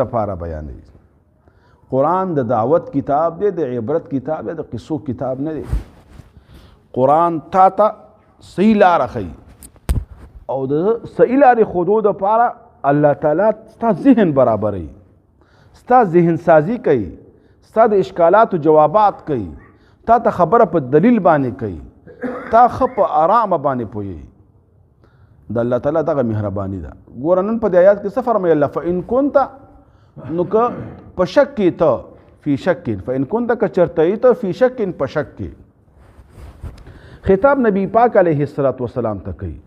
لپاره بیانوي. قرآن د دعوت کتاب دی، د عبرت کتاب دی، د قصو کتاب نه دی. قرآن تا ته صحیح لاره ښیي او د صحیح لارې ښودو دپاره الله تعالی ستا ذهن برابروي، ستا ذهن سازي کوي، ستا د اشکالاتو جوابات کوي، تا ته خبره په دلیل باندې کوي، تا ښه په آرامه باندې پوهیږي. د الله تعالی دغه مهرباني ده. ګوره نن په دې آیات کې څه فرمایي الله؟ فإن كنت نو که په شک کې ته فی شک، فإن كنت که چرته یې ته فی شک په شک کې، خطاب نبی پاک علیه السلام ته کوي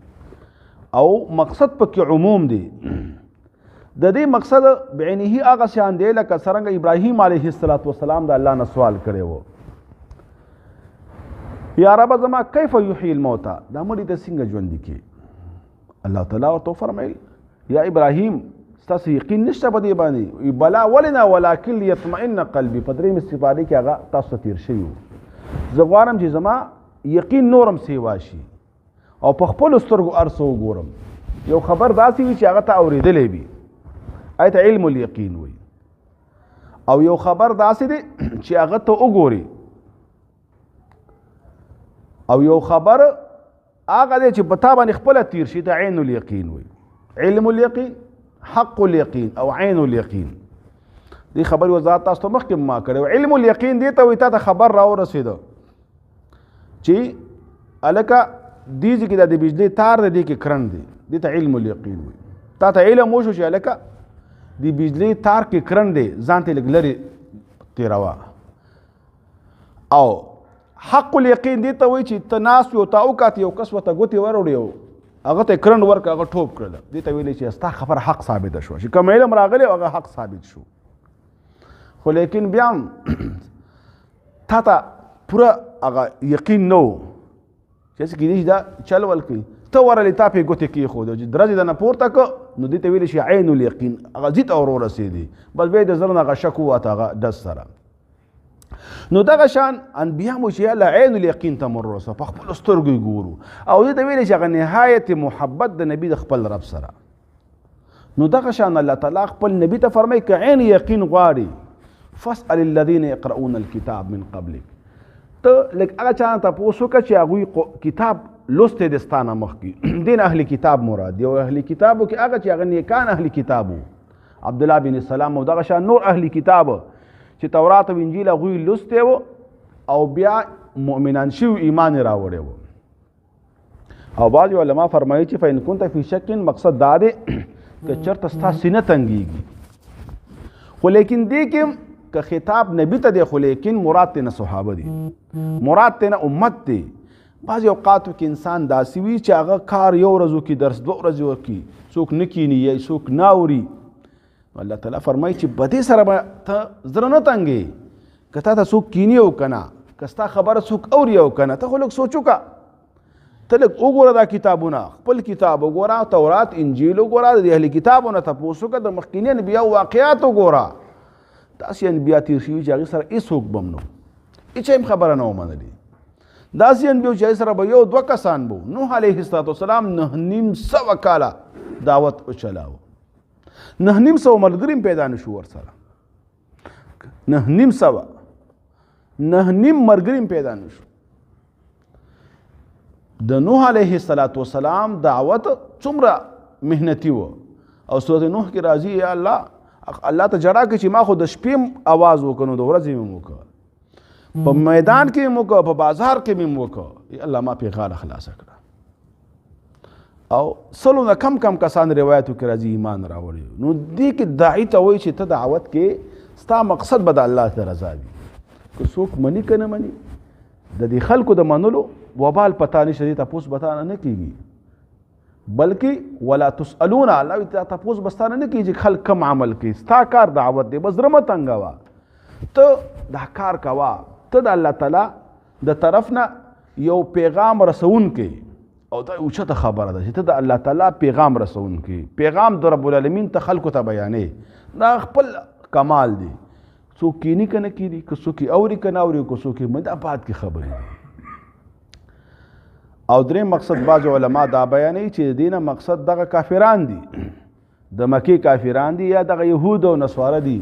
او مقصد پکې عموم دی. د دې مقصد بعینه هغه شان دی لکه څرنګه ابراهیم علیه السلام د الله نه سوال کړی و، یا رب زما کیف یحیی الموتى، دا مړي ته څنګه ژوندي کړي؟ الله تعالی ورته وفرمیل یا ابراهیم ستاسو یقین نشته په دې باندې؟ بلا ولنا ولکن لیطمئن قلبي. په درېیم استفادې کې هغه تاسو ته تیر شوي وو. زه غواړم چې زما یقین نورم سیوا شي او په خپلو سترګو هر څه وګورم. یو خبر داسې وي چې هغه ته اورېدلی وي، هغې ته علم الیقین وي، او یو خبر داسې دی چې هغه ته وګوري، او یو خبر هغه دی چې په تا باندې خپله تیر شي، ته عین الیقین وي. علم الیقین، حق الیقین او عین الیقین. دې خبرې وضاحت تاسو ته مخکې ما کړی. علم الیقین دې ته وایي تا ته خبر راورسېده چې هلکه دې ځای کې د بجلۍ تار دی، دې کې کرنټ دی، دې ته علم الیقین وایي. تا ته علم وشو چې هلکه د بجلۍ تار کې کرنټ دی، ځان ته لږ لرې تېروه. او حق الیقین دې ته وایي چې ته ناست وي او تا وکاتې یو کس ورته ګوتې وروړې، هغه ته کرنټ ورکړه، هغه ټوپ کړله، دې ته ویلی چې ستا خبره حق ثابته شوه، چې کوم علم راغلی هغه حق ثابت شو. خو لیکن بیا هم تا ته پوره هغه یقین نه و چې هسې کېدای شي دا چل ول کوي، ته ورغلې تا پرې ګوتې کېښودې چې درجې دنه پورته کړه، نو دې ته ویلی شي عین الیقین، هغه ځي ته ورورسېدې، بس بیا یې د زړه نه هغه شک وواته هغه ډز سره. نو دغه شان انبیا مو چې الله عین الیقین ته مرسه په خپلو سترګو یې ګورو، او دې ته ویلی چې هغه نهایت محبت د نبي د خپل رب سره. نو دغه شان الله تعالی خپل نبي ته فرمایي که عین یقین غواړي فاسأل الذین یقرؤون الکتاب من قبلک، ته لږ هغه چا نه تپوس وکړه چې هغوی کتاب لوستی دی ستا نه مخکې. دې نه اهل کتاب مراد دی، او اهل کتابو کې هغه چې هغه نیکان اهل کتاب وو، عبدالله بن سلام او دغه شان نور اهل کتاب چې تورات او انجیل هغوی لوستی و او بیا مؤمنان شوي ایمان یې راوړی و. او بعضې علما فرمایي چې فإن كنت فی شک، مقصد دا دی که چېرته ستا سینه تنګېږي. خو لیکن دې کې که خطاب نبي ته دی، خو لیکن مراد تېنه صحابه دي، مراد تېنه امت دی. بعضې اوقاتو کې انسان داسې وي چې هغه کار یو ورځ وکړي، درس 2 ورځې وکړي، څوک نه کیني یا څوک نه اوري. الله تعالی فرمایي چې بدې سره به ته زړه نه تنګې، که تا ته څوک کیني او که نه، که ستا خبره څوک اوري او که نه، ته خو لږ سوچ وکړه، ته لږ وګوره دا کتابونه، خپل کتاب وګوره، تورات انجیل وګوره، د اهل کتابو نه تپوس وکړه، د مخکیني انبیاو واقعات وګوره. داسې انبیا تېر شوي چې هغې سره هېڅوک به هم نه و، هېچا هم خبره نه ومنلې. داسې انبیاو چې هغې سره به 1-2 کسان به و. نوح علیه السلام 9,500 کاله دعوت وچلاوه، 9,500 ملګري هم پیدا نه شو ورسره، 9,500 ملګري هم پیدا نه شو. د نوح علیه السلام دعوت څومره محنتي و، او سورت نوح کې راځي یا الله ته جړا کړي چې ما خو د شپې هم آواز وکړو، د ورځې مې وکړه، په میدان کې مې وکړه، په بازار کې مې وکړه، الله ما پرې غاړه خلاصه کړه. او 100 نه کم کسان روایتو کې راځي ایمان راوړي. نو دې کې داعي ته وایي چې ته دعوت کې ستا مقصد به د الله ته رضا وي. که څوک مني که نه مني، د دې خلکو د منلو وبال پتا نشته، دې تپوس به تا نه کېږي، بلکې ولا تسألون، الله وایي تپوس به ستا نه کېږي چې خلک کم عمل کوي. ستا کار دعوت دی، بس زړه مه تنګوه، ته دا کار کوه، ته د الله تعالی د طرف نه یو پیغام رسونکی، او دا اوچته خبره ده چې ته د الله تعالی پیغام رسونکی، پیغام د رب العالمین ته خلکو ته بیانې، دا خپل کمال دی. څوک کیني که نه کیني، که څوک یې اوري که نه اوري، که څوک یې مني، دا بعد کې خبرې دي. او درېم مقصد بعض علما دا بیانوي چې د دې نه مقصد دغه کافران دي د مکی کافران دي یا دغه یهود او نصارا دي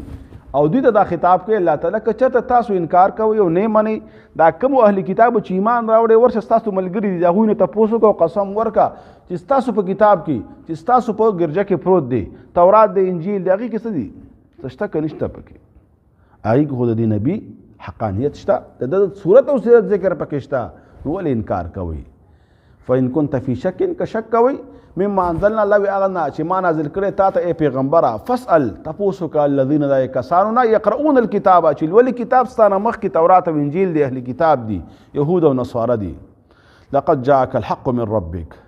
او دوی ته دا خطاب کوي الله تعالی که چېرته تاسو انکار کوئ او نه منئ دا کوم اهل کتابو چې ایمان راوړی ورشه ستاسو ملګري دي د هغوی نه تپوس وکړه او قسم ورکړه چې ستاسو په کتاب کې چې ستاسو په ګرجه کې پروت دی تورات دی انجیل دی هغې کې څه دي څه شته که نشته پکې هغې کې خو د دې نبي حقانیت شته د ده صورت او سیرت ذکر پکې شته نو ولې انکار کوئ فإن كنت في شك که شک کوئ مما انزلنا الله هغه نه چې ما نازل کړی تا ته ای پیغمبره فاسأل تپوس وکړه الذین دا کسانو نه یقرؤون الکتاب چې لولي کتاب ستانه مخکې تورات او انجیل دی اهل کتاب دي یهود او نصارا دي لقد جاءك الحق من ربك